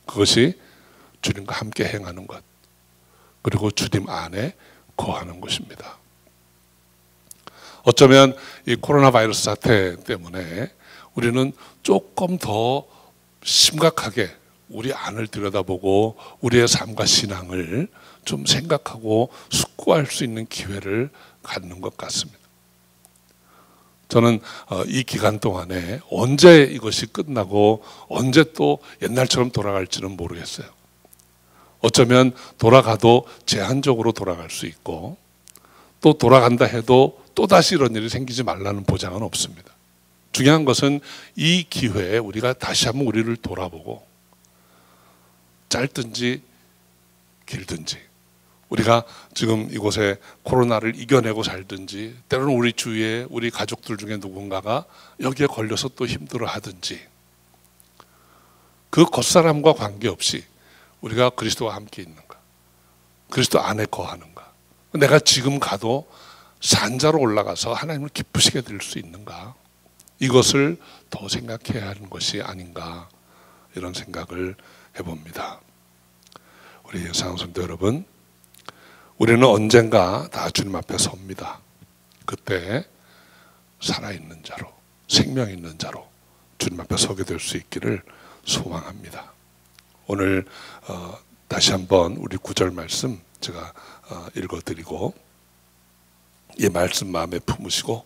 그것이 주님과 함께 행하는 것, 그리고 주님 안에 거하는 것입니다. 어쩌면 이 코로나 바이러스 사태 때문에 우리는 조금 더 심각하게 우리 안을 들여다보고 우리의 삶과 신앙을 좀 생각하고 숙고할 수 있는 기회를 갖는 것 같습니다. 저는 이 기간 동안에 언제 이것이 끝나고 언제 또 옛날처럼 돌아갈지는 모르겠어요. 어쩌면 돌아가도 제한적으로 돌아갈 수 있고, 또 돌아간다 해도 또다시 이런 일이 생기지 말라는 보장은 없습니다. 중요한 것은 이 기회에 우리가 다시 한번 우리를 돌아보고, 짧든지 길든지 우리가 지금 이곳에 코로나를 이겨내고 살든지, 때로는 우리 주위에 우리 가족들 중에 누군가가 여기에 걸려서 또 힘들어 하든지, 그 겉사람과 관계없이 우리가 그리스도와 함께 있는가, 그리스도 안에 거하는가, 내가 지금 가도 산자로 올라가서 하나님을 기쁘시게 드릴 수 있는가, 이것을 더 생각해야 하는 것이 아닌가, 이런 생각을 해봅니다. 우리 사랑하는 성도 여러분, 우리는 언젠가 다 주님 앞에 섭니다. 그때 살아있는 자로, 생명 있는 자로 주님 앞에 서게 될 수 있기를 소망합니다. 오늘 다시 한번 우리 9절 말씀 제가 읽어드리고, 이 말씀 마음에 품으시고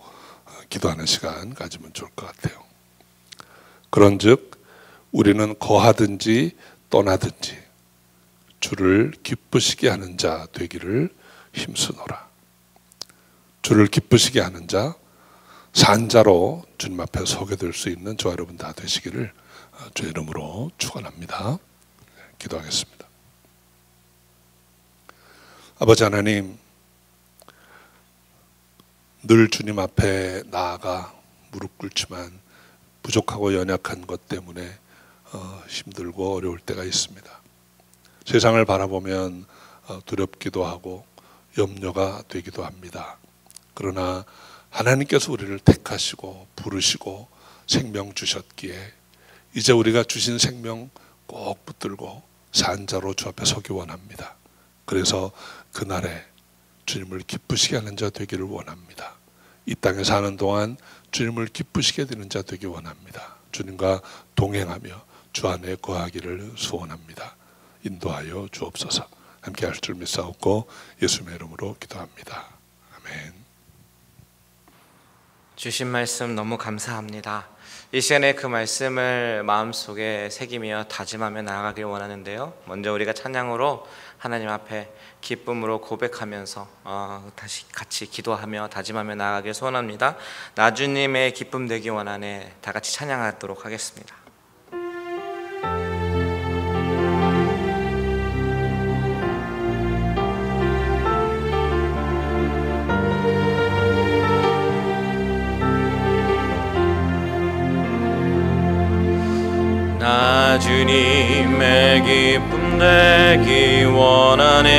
기도하는 시간 가지면 좋을 것 같아요. 그런즉 우리는 거하든지 떠나든지 주를 기쁘시게 하는 자 되기를 힘쓰노라. 주를 기쁘시게 하는 자, 산자로 주님 앞에 서게 될 수 있는 저와 여러분 다 되시기를 주의 이름으로 축원합니다. 기도하겠습니다. 아버지 하나님, 늘 주님 앞에 나아가 무릎 꿇지만 부족하고 연약한 것 때문에 힘들고 어려울 때가 있습니다. 세상을 바라보면 두렵기도 하고 염려가 되기도 합니다. 그러나 하나님께서 우리를 택하시고 부르시고 생명 주셨기에 이제 우리가 주신 생명 꼭 붙들고 산자로 주 앞에 서기 원합니다. 그래서 그날에 주님을 기쁘시게 하는 자 되기를 원합니다. 이 땅에 사는 동안 주님을 기쁘시게 되는 자 되기 원합니다. 주님과 동행하며 주 안에 거하기를 소원합니다. 인도하여 주옵소서. 함께 할 줄 믿사옵고 예수님의 이름으로 기도합니다. 아멘. 주신 말씀 너무 감사합니다. 이 시간에 그 말씀을 마음속에 새기며 다짐하며 나아가길 원하는데요, 먼저 우리가 찬양으로 하나님 앞에 기쁨으로 고백하면서 다시 같이 기도하며 다짐하며 나아가길 소원합니다. 나주님의 기쁨 되기 원하네. 다 같이 찬양하도록 하겠습니다. 되기 원하네.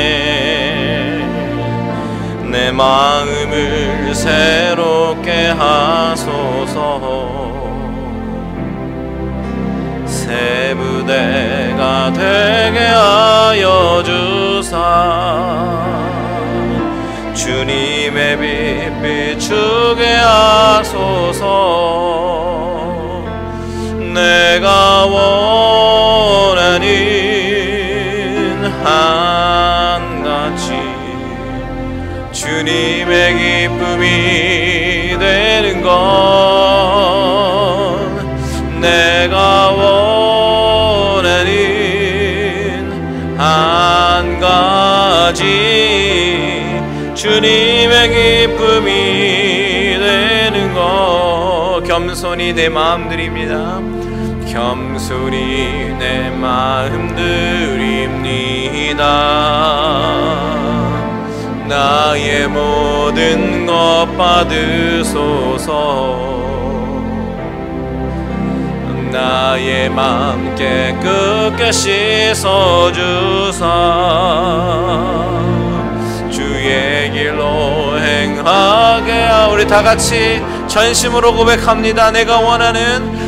내 마음을 새롭게 하소서. 새 부대가 되게 하여 주사 주님의 빛 비추게 하소서. 내가 원하는 한가지 주님의 기쁨이 되는 것, 내가 원하는 한가지 주님의 기쁨이 되는 것. 겸손히 내 마음 드립니다. 겸손히 내 마음 드립니다. 나의 모든 것 받으소서. 나의 맘 깨끗게 씻어주사 주의 길로 행하게. 우리 다같이 전심으로 고백합니다. 내가 원하는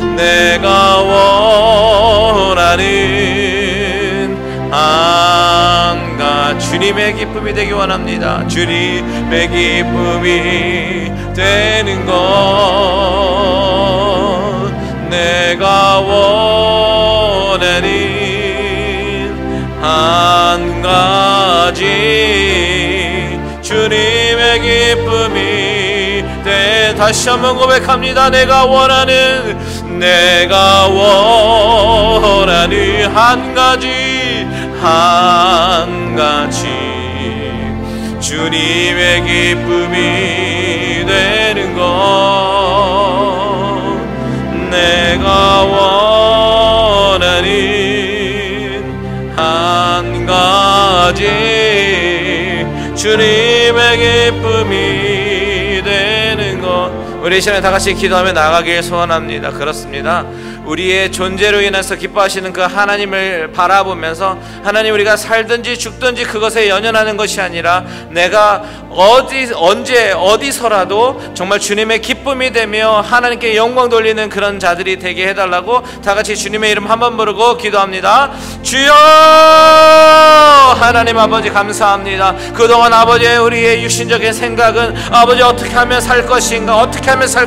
한가 주님의 기쁨이 되기 원합니다. 주님의 기쁨이 되는 것, 내가 원하는 한 가지 주님의 기쁨이 돼. 다시 한번 고백합니다. 내가 원하는 한 가지 주님의 기쁨이 되는 것, 내가 원하는 한 가지 주님의 기쁨이 되는 것. 우리 이 시간에 다같이 기도하며 나가길 소원합니다. 그렇습니다. 우리의 존재로 인해서 기뻐하시는 그 하나님을 바라보면서 하나님, 우리가 살든지 죽든지 그것에 연연하는 것이 아니라 내가 언제 어디서라도 정말 주님의 기쁨이 되며 하나님께 영광 돌리는 그런 자들이 되게 해달라고 다같이 주님의 이름 한번 부르고 기도합니다. 주여! 하나님 아버지 감사합니다. 그동안 아버지 우리의 육신적인 생각은 아버지 어떻게 하면 살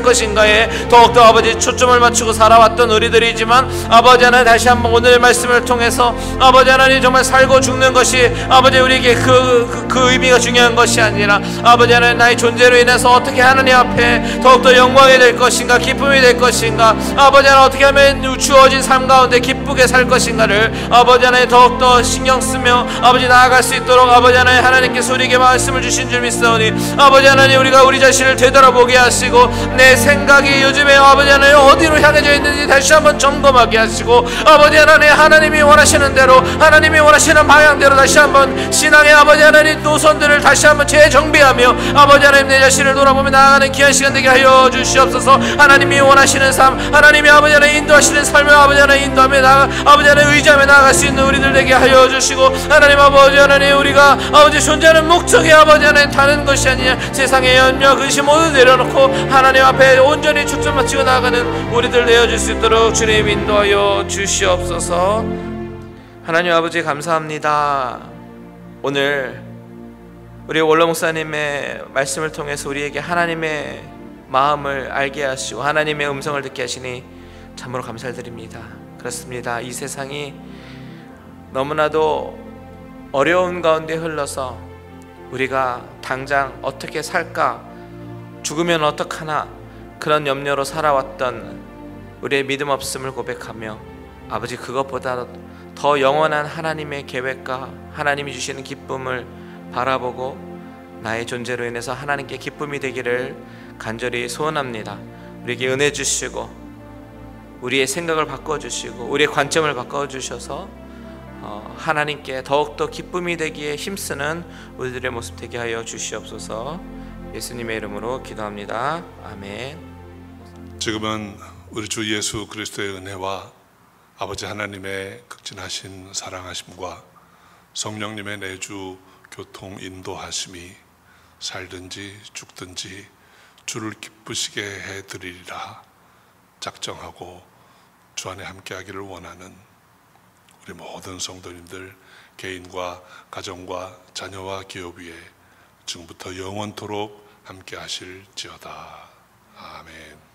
것인가에 더욱더 아버지 초점을 맞추고 살아왔던 우리들이지만 아버지 하나님, 다시 한번 오늘의 말씀을 통해서 아버지 하나님 정말 살고 죽는 것이 아버지 우리에게 그 의미가 중요한 것이 아니라 아버지 하나님, 나의 존재로 인해서 어떻게 하나님 앞에 더욱더 영광이 될 것인가, 기쁨이 될 것인가, 아버지 하나님 어떻게 하면 주어진 삶 가운데 기쁘게 살 것인가를 아버지 하나님 더욱더 신경 쓰며 아버지 나아갈 수 있도록 아버지 하나님, 하나님께서 우리에게 말씀을 주신 줄 믿사오니 아버지 하나님, 우리가 우리 자신을 되돌아보게 하시고 내 생각이 요즘에 아버지 하나님 어디로 향해져 있는지 다시 한번 점검하게 하시고 아버지 하나님, 하나님이 원하시는 대로, 하나님이 원하시는 방향대로 다시 한번 신앙의 아버지 하나님 노선들을 다시 한번 재정비하며 아버지 하나님 내 자신을 돌아보며 나아가는 귀한 시간 되게 하여 주시옵소서. 하나님이 원하시는 삶, 하나님이 아버지 하나님 인도하시는 삶을 아버지 하나님 인도하며 아버지 하나님 의지하며 나아갈 수 있는 우리들 되게 하여 주시고, 하나님 아버지 하나님, 우리가 아버지 존재하는 목적이 아버지 하나님 다른 것이 아니냐, 세상의 염려 근심 모두 내려놓고 하나님 앞에 온전히 초점 맞추고 나아가는 우리들 되어줄 수 있도록 주님 인도하여 주시옵소서. 하나님 아버지 감사합니다. 오늘 우리 원로 목사님의 말씀을 통해서 우리에게 하나님의 마음을 알게 하시고 하나님의 음성을 듣게 하시니 참으로 감사드립니다. 그렇습니다. 이 세상이 너무나도 어려운 가운데 흘러서 우리가 당장 어떻게 살까, 죽으면 어떡하나 그런 염려로 살아왔던 우리의 믿음 없음을 고백하며 아버지, 그것보다 더 영원한 하나님의 계획과 하나님이 주시는 기쁨을 바라보고 나의 존재로 인해서 하나님께 기쁨이 되기를 간절히 소원합니다. 우리에게 은혜 주시고 우리의 생각을 바꿔주시고 우리의 관점을 바꿔주셔서 하나님께 더욱더 기쁨이 되기에 힘쓰는 우리들의 모습 되게 하여 주시옵소서. 예수님의 이름으로 기도합니다. 아멘. 지금은 우리 주 예수 그리스도의 은혜와 아버지 하나님의 극진하신 사랑하심과 성령님의 내주 교통 인도하심이 살든지 죽든지 주를 기쁘시게 해드리리라 작정하고 주 안에 함께하기를 원하는 우리 모든 성도님들 개인과 가정과 자녀와 기업 위에 지금부터 영원토록 함께하실지어다. 아멘.